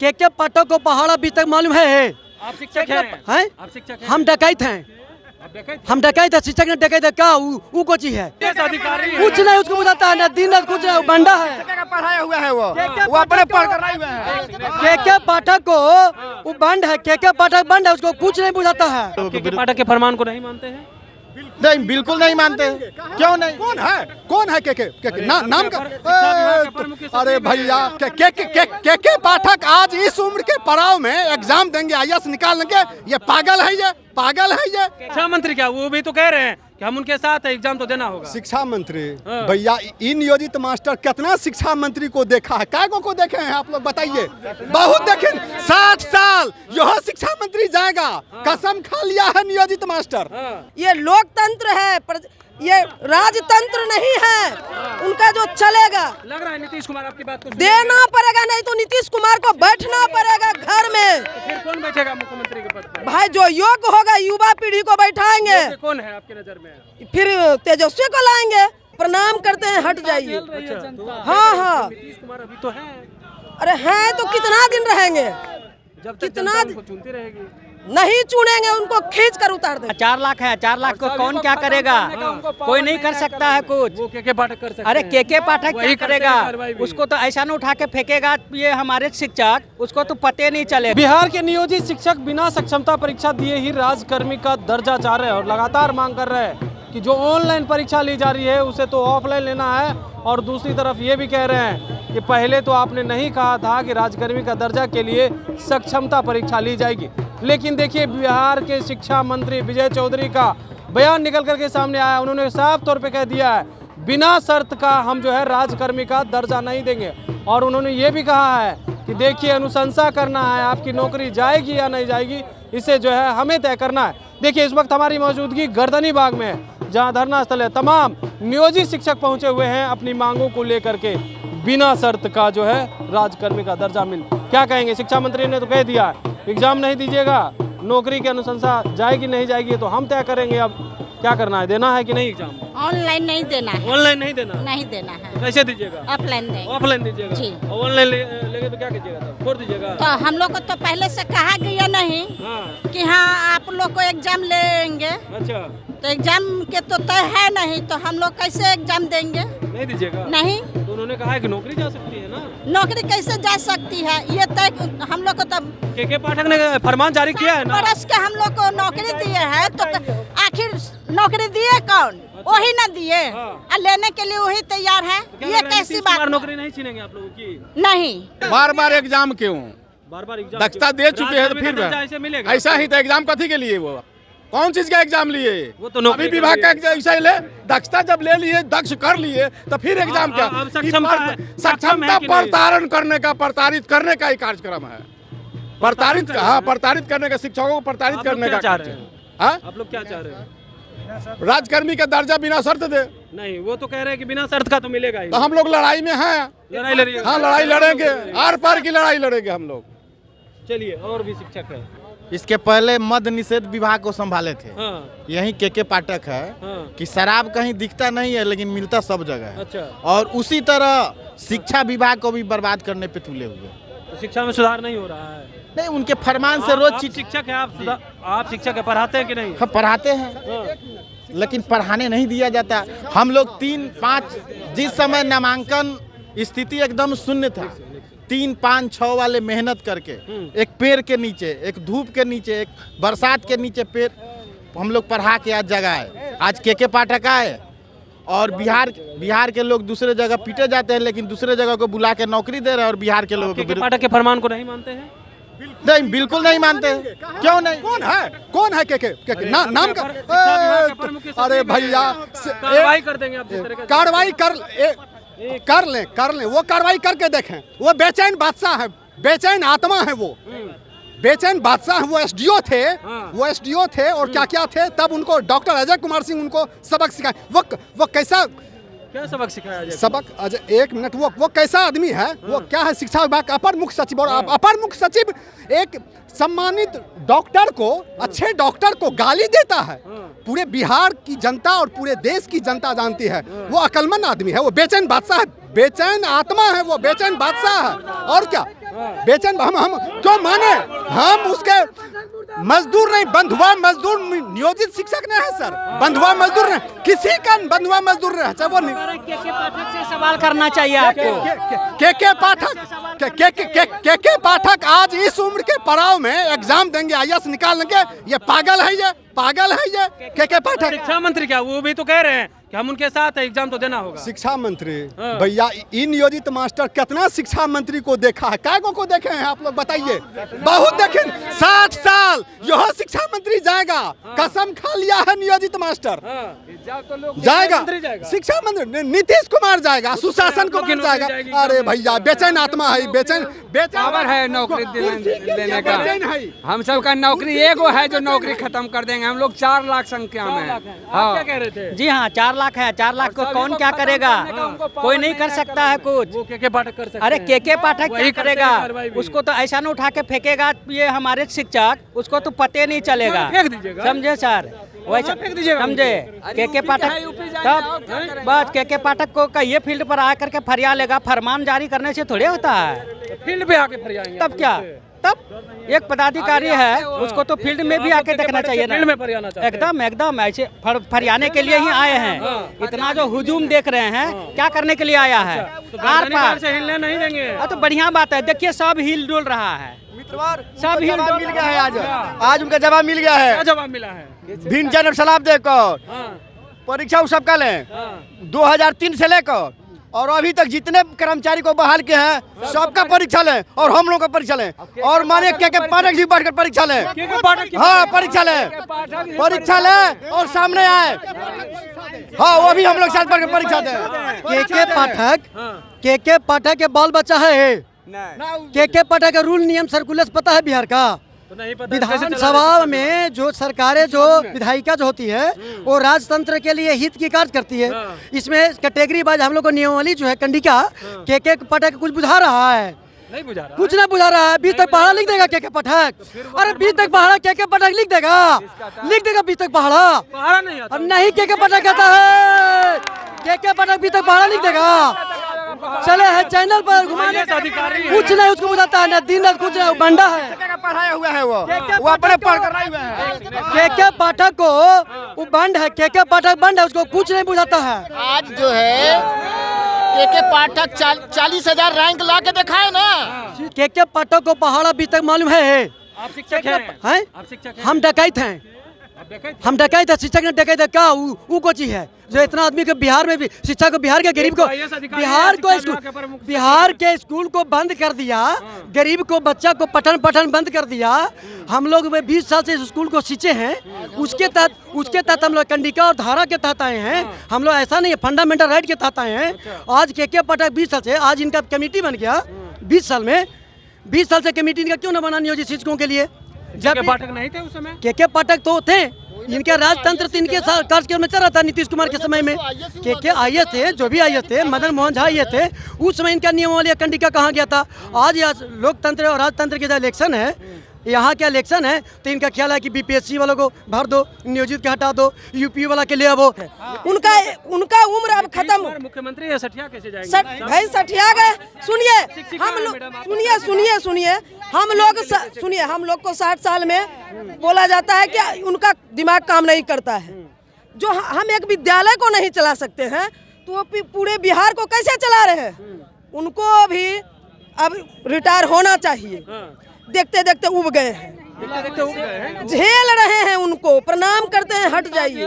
के पाठक को पहाड़ अभी तक मालूम है? आप शिक्षक हैं? हैं? आप शिक्षक हैं? हम डकैत हैं, आप डकैत? हम डकैत है। शिक्षक ने डकैत है क्या? वो को चीज है? पुलिस अधिकारी हैं। कुछ नहीं उसको बताता है ना, दिन रात कुछ नहीं, बंडा है। पढ़ाया हुआ है वो अपने पढ़ कर आए हुए हैं। के पाठक को वो बंद है, के पाठक बंद है, उसको कुछ नहीं बुझाता है। के पाठक के फरमान को नहीं मानते हैं? नहीं, बिल्कुल नहीं मानते। क्यों नहीं? कौन है के नाम का? अरे भैया के पाठक आज इस उम्र के पड़ाव में एग्जाम देंगे, IAS निकाल लेंगे? ये पागल है, ये पागल है ये। शिक्षा मंत्री क्या वो भी तो कह रहे हैं कि हम उनके साथ है, एग्जाम तो देना होगा। शिक्षा मंत्री हाँ। भैया, इन नियोजित मास्टर कितना शिक्षा मंत्री को देखा है? काय को देखे हैं आप लोग बताइए? बहुत देखे। 60 साल यह शिक्षा मंत्री जाएगा, कसम खा लिया है नियोजित मास्टर। ये लोकतंत्र है, ये राजतंत्र नहीं है उनका जो चलेगा। लग रहा है नीतीश कुमार आपकी बात को देना पड़ेगा, नहीं तो नीतीश कुमार को बैठना पड़ेगा घर में। तो फिर कौन बैठेगा मुख्यमंत्री के पद पर? भाई जो योग्य होगा युवा पीढ़ी को बैठाएंगे। कौन है आपकी नजर में? फिर तेजस्वी को लाएंगे। प्रणाम करते हैं, हट जाइए। हाँ नीतीश कुमार अभी तो है। अरे हैं तो कितना दिन रहेंगे? जब तक कितना जनता उनको चुनती रहेगी। नहीं चुनेंगे, उनको खींच कर उतार देंगे। 4 लाख है, 4 लाख को कौन क्या करेगा? कोई नहीं कर सकता है कुछ। वो के पाठक कर सकते अरे हैं। के पाठक वही क्या करते करेगा? हैं कार्रवाई भी। उसको तो ऐसा न उठा के फेंकेगा ये हमारे शिक्षक, उसको तो पते नहीं चले। बिहार के नियोजित शिक्षक बिना सक्षमता परीक्षा दिए ही राजकर्मी का दर्जा चाह रहे हैं और लगातार मांग कर रहे हैं कि जो ऑनलाइन परीक्षा ली जा रही है उसे तो ऑफलाइन लेना है। और दूसरी तरफ ये भी कह रहे हैं कि पहले तो आपने नहीं कहा था कि राजकर्मी का दर्जा के लिए सक्षमता परीक्षा ली जाएगी, लेकिन देखिए बिहार के शिक्षा मंत्री विजय चौधरी का बयान निकल करके सामने आया। उन्होंने साफ तौर पे कह दिया है बिना शर्त का हम जो है राजकर्मी का दर्जा नहीं देंगे। और उन्होंने ये भी कहा है कि देखिए अनुशंसा करना है, आपकी नौकरी जाएगी या नहीं जाएगी इसे जो है हमें तय करना है। देखिए इस वक्त हमारी मौजूदगी गर्दनी बाग में है, जहां धरना स्थल है। तमाम नियोजित शिक्षक पहुंचे हुए हैं अपनी मांगों को लेकर के, बिना शर्त का जो है राजकर्मी का दर्जा मिल। क्या कहेंगे? शिक्षा मंत्री ने तो कह दिया एग्जाम नहीं दीजिएगा, नौकरी की अनुशंसा जाएगी नहीं जाएगी तो हम तय करेंगे। अब क्या करना है, देना है कि नहीं एग्जाम? ऑनलाइन नहीं देना है। ऑनलाइन नहीं देना? नहीं देना है। तो कैसे दीजिएगा? ऑफलाइन देंगे। ऑफलाइन दीजिएगा जी। और ऑनलाइन लेंगे तो क्या कीजिएगा? तब छोड़ दीजिएगा? तो हम लोग को तो पहले से कहा गया नहीं कि हाँ आप लोग को एग्जाम लेंगे। अच्छा, तो एग्जाम के तो तय है नहीं, तो हम लोग कैसे एग्जाम देंगे? नहीं दीजिएगा? नहीं। तो उन्होंने कहा है कि नौकरी जा सकती है ना। नौकरी कैसे जा सकती है? ये तय हम लोग को तब के पाठक ने फरमान जारी किया है ना। बरस के हम लोग को नौकरी दिए है, तो आखिर नौकरी दिए कौन? वही ना दिए। और लेने के लिए वही तैयार है। ये कैसी बात? नौकरी नहीं छीनेंगे आप लोगों की? नहीं। बार बार एग्जाम क्यों? बार दक्षता दे चुके हैं तो फिर ऐसे मिलेगा? ऐसा ही तो एग्जाम कथी के लिए? वो कौन चीज का एग्जाम लिए? वो तो नौकरी अभी विभाग का एग्जाम ऐसा ही ले। दक्षता जब ले लिए, दक्ष कर लिए तो फिर एग्जाम क्या? अब सक्षमता प्रतारण करने का, प्रताड़ित करने का ही कार्यक्रम है। प्रताड़ित हाँ, प्रताड़ित करने का, शिक्षकों को प्रताड़ित करने का चाह रहे हैं। हाँ? आप लोग क्या चाह रहे हैं? राजकर्मी का दर्जा बिना शर्त दे। नहीं, वो तो कह रहे हैं कि बिना शर्त का तो मिलेगा ही। तो हम लोग लड़ाई में हैं। लड़ाई लड़ रही है? हाँ, लड़ाई लड़ेंगे, आर पार की लड़ाई लड़ेंगे हम लोग। चलिए, और भी शिक्षक है। इसके पहले मद्य निषेध विभाग को संभाले थे। हाँ। यही के पाठक है। हाँ। कि शराब कहीं दिखता नहीं है लेकिन मिलता सब जगह है। अच्छा। और उसी तरह शिक्षा विभाग को भी बर्बाद करने पे तुले हुए। तो शिक्षा में सुधार नहीं हो रहा है? नहीं, उनके फरमान से रोज चिट्ठी। शिक्षक है आप शिक्षक है, पढ़ाते हैं कि नहीं? हम पढ़ाते हैं लेकिन पढ़ाने नहीं दिया जाता। हम लोग 3-5 जिस समय नामांकन स्थिति एकदम शून्य था, 3-5-6 वाले मेहनत करके एक पेड़ के नीचे, एक धूप के नीचे, एक बरसात के नीचे पेड़ हम लोग पढ़ा के आज जगाए। आज के पाठक आए और बिहार के लोग दूसरे जगह पीटे जाते हैं, लेकिन दूसरे जगह को बुला के नौकरी दे रहे हैं और बिहार के लोगों को पाठक के फरमान को नहीं मानते हैं? नहीं, बिल्कुल नहीं मानते। क्यों नहीं? कौन है के नाम का? अरे भैया, कार्रवाई कर देंगे आप जिस तरह का। कार्रवाई कर लें, वो कार्रवाई करके देखें। वो बेचैन बादशाह है, बेचैन आत्मा है वो। बेचैन बादशाह वो एसडीओ थे और क्या थे। तब उनको डॉक्टर अजय कुमार सिंह उनको सबक सिखाए। वो कैसा क्या सबक सिखाया जाए? सबक अजय, एक मिनट, वो कैसा आदमी है? वो क्या है? शिक्षा विभाग का अपर मुख्य सचिव। और अपर मुख्य सचिव एक सम्मानित डॉक्टर को, अच्छे डॉक्टर को गाली देता है। पूरे बिहार की जनता और पूरे देश की जनता जानती है वो अकलमंद आदमी है। वो बेचैन बादशाह है, बेचैन आत्मा है, वो बेचैन बादशाह है। और क्या? बेचैन हम क्यों माने? हम उसके मजदूर नहीं, बंधुआ मजदूर नियोजित शिक्षक नहीं है सर, बंधुआ मजदूर नहीं, किसी का बंधुआ मजदूर नहीं है, चाहे वो नहीं। के पाठक से सवाल करना चाहिए आपको। के पाठक आज इस उम्र के पड़ाव में एग्जाम देंगे, IAS निकाल लेंगे, ये पागल है, ये पागल है ये के पाठक। शिक्षा मंत्री क्या वो भी तो कह रहे हैं कि हम उनके साथ है, एग्जाम तो देना होगा। शिक्षा मंत्री भैया, इन नियोजित मास्टर कितना शिक्षा मंत्री को देखा है, काय को देखे हैं आप लोग बताइए? बहुत देखे, 60 साल यह शिक्षा मंत्री जाएगा, कसम खा लिया है नियोजित मास्टर जाएगा, शिक्षा मंत्री नीतीश कुमार जाएगा, सुशासन कुमार जाएगा। अरे भैया बेचैन आत्मा है, बेचैन पावर है नौकरी देने का। हम सब का नौकरी एगो है जो नौकरी खत्म कर देंगे। हम लोग 4 लाख संख्या में हैं। क्या कह रहे थे? जी हाँ, 4 लाख है। 4 लाख को कौन क्या करेगा? कोई नहीं कर सकता है कुछ। वो के पाठक कर सकते हैं। अरे के पाठक क्या करेगा? उसको तो ऐसा न उठा के फेंकेगा ये हमारे शिक्षक, उसको तो पते नहीं चलेगा। फेंक दीजिएगा, समझे सर? वैसा फेंक दीजिएगा, समझे? के पाठक तब बस के पाठक को कहिए फील्ड पर आकर के फरिया लेगा। फरमान जारी करने से थोड़े होता है, फील्ड पे आके फरियाएंगे। तब क्या? तब एक पदाधिकारी है, उसको तो फील्ड में भी आके देखना चाहिए ना। फील्ड में फरियाना चाहिए। एकदम ऐसे फरियाने के लिए ही आए हैं। इतना जो हुजूम देख रहे हैं, क्या करने के लिए आया है? आर पार से हिलने नहीं देंगे। तो बढ़िया बात है। देखिए सब हिल डुल रहा है, सब हिल डुल मिल गया है। आज उनका जवाब मिल गया है। क्या जवाब मिला है? भिन्न जन सलाब देकर परीक्षा सब का लें 2003 से लेकर और अभी तक जितने कर्मचारी को बहाल किए हैं सबका परीक्षा लें, और हम लोग का परीक्षा लें, और माने के पाठक जी बैठकर परीक्षा लें। हाँ परीक्षा लें और सामने आए। हाँ वो भी हम लोग साथ पढ़कर परीक्षा दें। के पाठक के बाल बच्चा है। के पाठक का रूल नियम सर्कुलर पता है बिहार का? तो नहीं पता। विधानसभा में जो सरकारें जो विधायिका जो होती है वो राजतंत्र के लिए हित की कार्य करती है। इसमें कैटेगरी वाइज हम लोग को नियमावली जो है कंडिका के पाठक कुछ बुझा रहा है, नहीं बुझा रहा, कुछ नहीं बुझा रहा है। 20 तक पहाड़ा लिख देगा के पाठक। अरे 20 तक पहाड़ा के पाठक लिख देगा 20 तक पहाड़ा नहीं आता। अब नहीं के पाठक कहता है के पाठक 20 तक पहाड़ा लिख देगा। चले है चैनल पर घुमाने का अधिकारी, कुछ नहीं उसको बुझाता है, ना दिन रात कुछ नहीं, बंडा है, पढ़ाया हुआ है वो अपने पढ़ कर रहे हैं। के पाठक को वो बंड है, के पाठक बंड है, उसको कुछ नहीं बुझाता है। आज जो है के पाठक 40,000 रैंक ला के दिखाए ना। के पाठक को पहाड़ा अभी तक मालूम है? आप शिक्षक हैं? आप शिक्षक हैं? हम डकैत हैं। शिक्षक ने डकैत है क्या? वो को चीज है जो इतना आदमी को बिहार में भी शिक्षा को, बिहार के गरीब को, बिहार के स्कूल को बंद कर दिया, गरीब को बच्चा को पठन बंद कर दिया। हम लोग 20 साल से स्कूल को सींचे हैं, उसके तहत हम लोग कंडिका और धारा के तहत आए हैं। हम लोग ऐसा नहीं है, फंडामेंटल राइट के तहत आए हैं। आज के पाठक 20 साल से, आज इनका कमेटी बन गया 20 साल में। 20 साल से कमेटी इनका क्यों न बना नियोजित शिक्षकों के लिए? जब पाठक नहीं थे उस समय, के पाठक तो थे, इनके राजतंत्र इनके कार्यक्रम में चल रहा था नीतीश कुमार के समय में। के आए थे, जो भी आए थे, मदन मोहन झा आए थे, उस समय इनका नियमावली कंडिका कहाँ गया था? आज लोकतंत्र और राजतंत्र के जो इलेक्शन है, यहाँ क्या इलेक्शन है, तो इनका ख्याल है कि बीपीएससी वालों को भर दो, नियोजित के हटा दो, यूपी वाला के ले अब उनका उम्र अब खत्म। मुख्यमंत्री है, सठिया कैसे जाएंगे? भाई सठिया गए। हम लोग को 60 साल में बोला जाता है कि उनका दिमाग काम नहीं करता है। जो हम एक विद्यालय को नहीं चला सकते हैं तो वो पूरे बिहार को कैसे चला रहे हैं? उनको भी अब रिटायर होना चाहिए। देखते देखते उब गए हैं, झेल रहे हैं, उनको प्रणाम करते हैं, हट जाइए।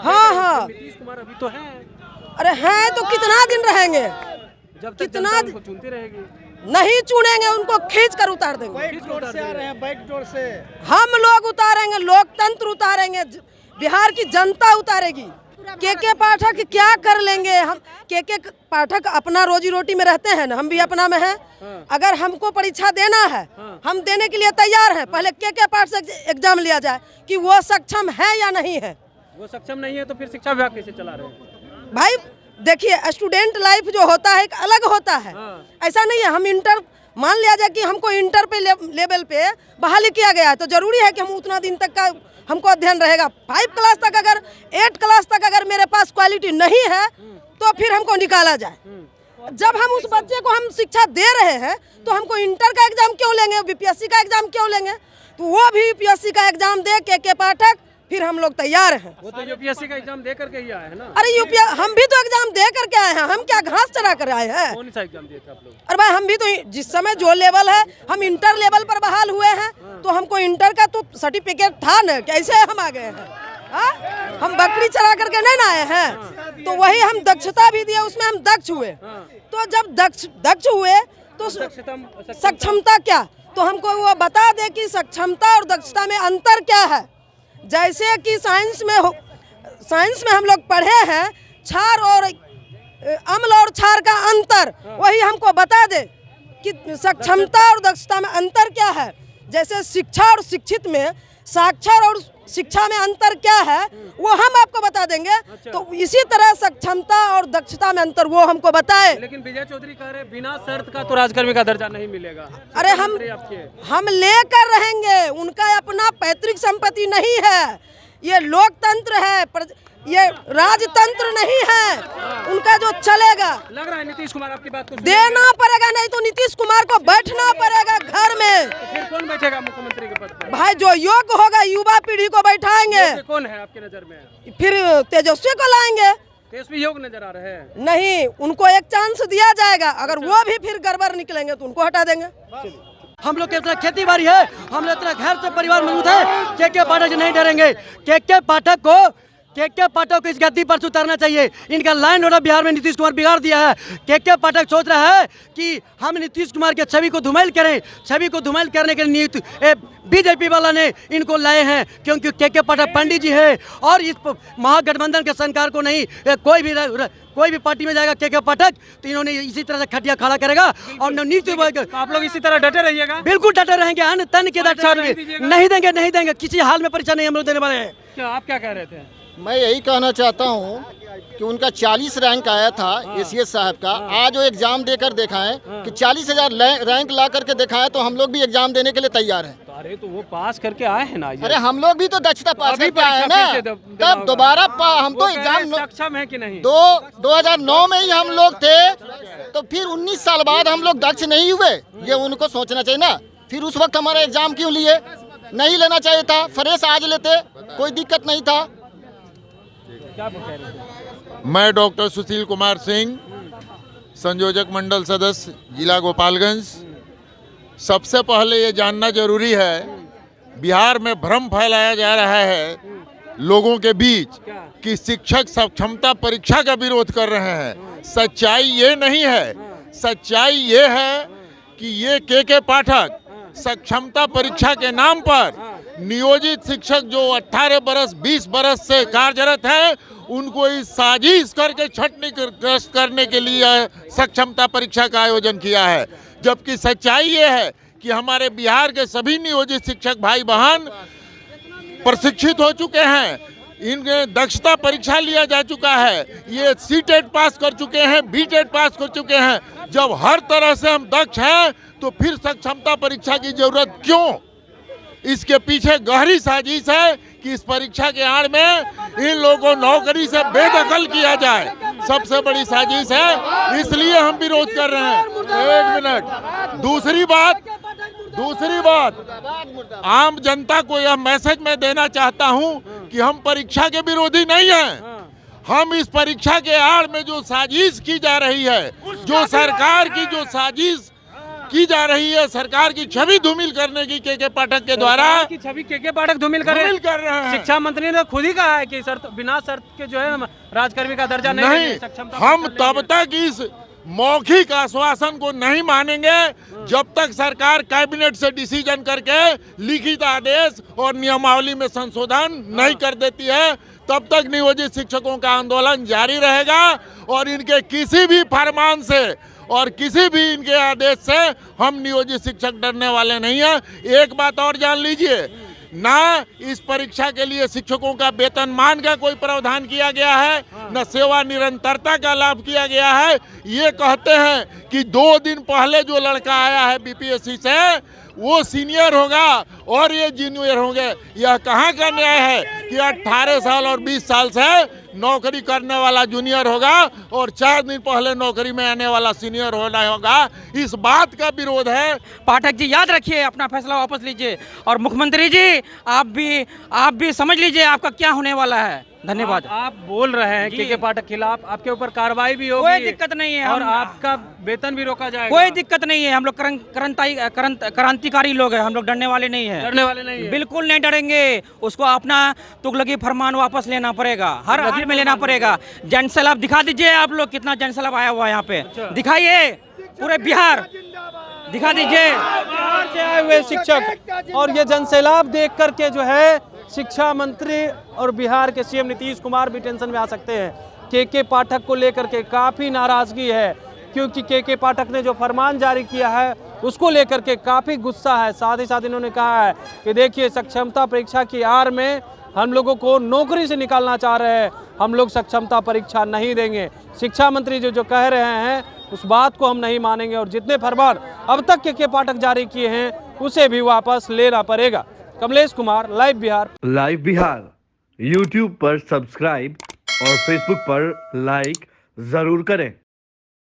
हाँ नीतीश कुमार अभी तो है। अरे हैं तो कितना दिन रहेंगे? जब तक कितना जनता उनको चुनती रहेगी। नहीं चुनेंगे, उनको खींच कर उतार देंगे। बैकडोर से हम लोग उतारेंगे, लोकतंत्र उतारेंगे, बिहार की जनता उतारेगी। के पाठक क्या कर लेंगे? हम के पाठक अपना रोजी रोटी में रहते हैं ना, हम भी अपना में हैं। अगर हमको परीक्षा देना है, हम देने के लिए तैयार हैं। पहले के पाठक से एग्जाम लिया जाए कि वो सक्षम है या नहीं है। वो सक्षम नहीं है तो फिर शिक्षा विभाग कैसे चला रहे हैं? भाई देखिए, स्टूडेंट लाइफ जो होता है एक अलग होता है। ऐसा नहीं है हम इंटर, मान लिया जाए कि हमको इंटर पे लेवल पे बहाली किया गया है तो जरूरी है कि हम उतना दिन तक का हमको अध्ययन रहेगा। 5 क्लास तक अगर 8 क्लास तक अगर मेरे पास क्वालिटी नहीं है तो फिर हमको निकाला जाए। जब हम उस बच्चे को हम शिक्षा दे रहे हैं तो हमको इंटर का एग्जाम क्यों लेंगे, बीपीएससी का एग्जाम क्यों लेंगे? तो वो भी यूपीएससी का एग्जाम दे के पाठक, फिर हम लोग तैयार हैं। वो तो यूपीएससी का एग्जाम दे करके ही आए हैं ना। अरे हम भी तो एग्जाम दे करके आए हैं, हम क्या घास चरा कर आए हैं? कौन सा एग्जाम दिए थे आप लोग? अरे भाई हम भी तो जिस समय जो लेवल है, हम इंटर लेवल पर बहाल हुए हैं, तो हमको इंटर का तो सर्टिफिकेट था न, कैसे हम आ गए हैं? हम बकरी चरा करके नहीं ना आए हैं। तो वही हम दक्षता भी दिए, उसमें हम दक्ष हुए। तो जब दक्ष हुए तो सक्षमता क्या, तो हमको वो बता दे कि सक्षमता और दक्षता में अंतर क्या है। जैसे कि साइंस में हम लोग पढ़े हैं क्षार और अम्ल और क्षार का अंतर, वही हमको बता दे कि सक्षमता और दक्षता में अंतर क्या है। जैसे शिक्षा और शिक्षित में, साक्षर और शिक्षा में अंतर क्या है वो हम आपको बता देंगे। तो इसी तरह सक्षमता और दक्षता में अंतर वो हमको बताए। लेकिन विजय चौधरी कह रहे बिना शर्त का तो राजकर्मी का दर्जा नहीं मिलेगा। अरे हम लेकर रहेंगे, उनका अपना पैतृक संपत्ति नहीं है, ये लोकतंत्र है, ये राजतंत्र नहीं है, उनका जो चलेगा। लग रहा है नीतीश कुमार आपकी बात को देना पड़ेगा, नहीं तो नीतीश कुमार को बैठना पड़ेगा घर में। तो फिर कौन बैठेगा मुख्यमंत्री के पद पर? भाई जो योग्य होगा युवा पीढ़ी को बैठाएंगे। कौन है आपकी नजर में? फिर तेजस्वी को लाएंगे। तेजस्वी योग्य नजर आ रहे हैं? नहीं, उनको एक चांस दिया जाएगा, अगर वो भी फिर गड़बड़ निकलेंगे तो उनको हटा देंगे। हम लोग के इतना खेती बाड़ी है, हम लोग इतना घर से परिवार मजबूत है, के पाठक नहीं डरेंगे। के पाठक को इस गद्दी पर उतारना चाहिए। इनका लाइन ऑर्डर बिहार में नीतीश कुमार बिगाड़ दिया है। के पाठक सोच रहा है कि हम नीतीश कुमार के छवि को धूमिल करें। छवि को धूमिल करने के लिए बीजेपी वाला ने इनको लाए हैं, क्योंकि के पाठक पंडित जी है और इस महागठबंधन के सरकार को नहीं, कोई भी पार्टी में जाएगा के पाठक तो इन्होंने इसी तरह से खटिया खड़ा करेगा। और आप लोग इसी तरह डटे रहिएगा? बिल्कुल डटे रहेंगे, अन्न तन के नहीं देंगे, किसी हाल में परीक्षा नहीं हम लोग देने वाले हैं। क्या आप क्या कह रहे थे? मैं यही कहना चाहता हूँ कि उनका 40 रैंक आया था एसीएस साहब का, आज वो एग्जाम देकर दिखाएं कि 40,000 रैंक ला करके दिखाएं, तो हम लोग भी एग्जाम देने के लिए तैयार हैं। अरे तो वो पास करके आए हैं ना। अरे हम लोग भी तो दक्षता पास करके आए हैं ना, तब दोबारा हम तो एग्जाम सक्षम है कि नहीं? 2009 में ही हम लोग थे, तो फिर 19 साल बाद हम लोग दक्ष नहीं हुए, ये उनको सोचना चाहिए ना। फिर उस वक्त हमारा एग्जाम क्यों लिए? नहीं लेना चाहिए था, फ्रेश आज लेते, कोई दिक्कत नहीं था। मैं डॉक्टर सुशील कुमार सिंह, संयोजक मंडल सदस्य जिला गोपालगंज। सबसे पहले ये जानना जरूरी है, बिहार में भ्रम फैलाया जा रहा है लोगों के बीच कि शिक्षक सक्षमता परीक्षा का विरोध कर रहे हैं। सच्चाई ये नहीं है, सच्चाई ये है कि ये के पाठक सक्षमता परीक्षा के नाम पर नियोजित शिक्षक जो 18 बरस 20 बरस से कार्यरत हैं, उनको इस साजिश करके छटनी करने के लिए सक्षमता परीक्षा का आयोजन किया है। जबकि सच्चाई ये है कि हमारे बिहार के सभी नियोजित शिक्षक भाई बहन प्रशिक्षित हो चुके हैं, इनके दक्षता परीक्षा लिया जा चुका है, ये सीटेट पास कर चुके हैं, बीटेट पास कर चुके हैं। जब हर तरह से हम दक्ष हैं तो फिर सक्षमता परीक्षा की जरूरत क्यों? इसके पीछे गहरी साजिश है कि इस परीक्षा के आड़ में इन लोगों को नौकरी से बेदखल किया जाए, सबसे बड़ी साजिश है, इसलिए हम विरोध कर रहे हैं। एक मिनट, दूसरी बात आम जनता को यह मैसेज मैं देना चाहता हूं कि हम परीक्षा के विरोधी नहीं हैं। हम इस परीक्षा के आड़ में जो साजिश की जा रही है, जो सरकार की जो साजिश की जा रही है, सरकार की छवि धूमिल करने की के पाठक के द्वारा की छवि के पाठक धूमिल कर रहे हैं। शिक्षा मंत्री ने खुद ही कहा है कि बिना शर्त के जो है राजकर्मी का दर्जा नहीं, हम तब तक इस मौखिक आश्वासन को नहीं मानेंगे जब तक सरकार कैबिनेट से डिसीजन करके लिखित आदेश और नियमावली में संशोधन नहीं कर देती है। तब तक नियोजित शिक्षकों का आंदोलन जारी रहेगा और इनके किसी भी फरमान से और किसी भी इनके आदेश से हम नियोजित शिक्षक डरने वाले नहीं हैं। एक बात और जान लीजिए, ना इस परीक्षा के लिए शिक्षकों का वेतनमान का कोई प्रावधान किया गया है, न सेवा निरंतरता का लाभ किया गया है। ये कहते हैं कि 2 दिन पहले जो लड़का आया है बीपीएससी से, वो सीनियर होगा और ये जूनियर होंगे। यह कहाँ का न्याय है कि 18 साल और 20 साल से नौकरी करने वाला जूनियर होगा और 4 दिन पहले नौकरी में आने वाला सीनियर होना होगा। इस बात का विरोध है। पाठक जी याद रखिए, अपना फैसला वापस लीजिए और मुख्यमंत्री जी आप भी समझ लीजिए आपका क्या होने वाला है। धन्यवाद। आप बोल रहे हैं के पाठक खिलाफ, आपके ऊपर कार्रवाई भी होगी, कोई दिक्कत नहीं है और आपका वेतन भी रोका जाएगा। कोई दिक्कत नहीं है, हम लोग क्रांतिकारी लोग हैं, हम लोग डरने वाले नहीं हैं। डरने वाले नहीं है। बिल्कुल नहीं डरेंगे। उसको अपना तुगलकी फरमान वापस लेना पड़ेगा, हर हाल में लेना पड़ेगा। जनसैलाब दिखा दीजिए आप लोग, कितना जनसैलाब आया हुआ है यहाँ पे, दिखाइए पूरे बिहार दिखा दीजिए। बिहार से आए हुए शिक्षक और ये जनसैलाब देख करके जो है शिक्षा मंत्री और बिहार के सीएम नीतीश कुमार भी टेंशन में आ सकते हैं। के पाठक को लेकर के काफ़ी नाराज़गी है, क्योंकि के पाठक ने जो फरमान जारी किया है उसको लेकर के काफ़ी गुस्सा है। साथ ही साथ इन्होंने कहा है कि देखिए, सक्षमता परीक्षा की आड़ में हम लोगों को नौकरी से निकालना चाह रहे हैं, हम लोग सक्षमता परीक्षा नहीं देंगे। शिक्षा मंत्री जो कह रहे हैं उस बात को हम नहीं मानेंगे और जितने फरमान अब तक के पाठक जारी किए हैं उसे भी वापस लेना पड़ेगा। कमलेश कुमार, लाइव बिहार यूट्यूब पर सब्सक्राइब और फेसबुक पर लाइक जरूर करें।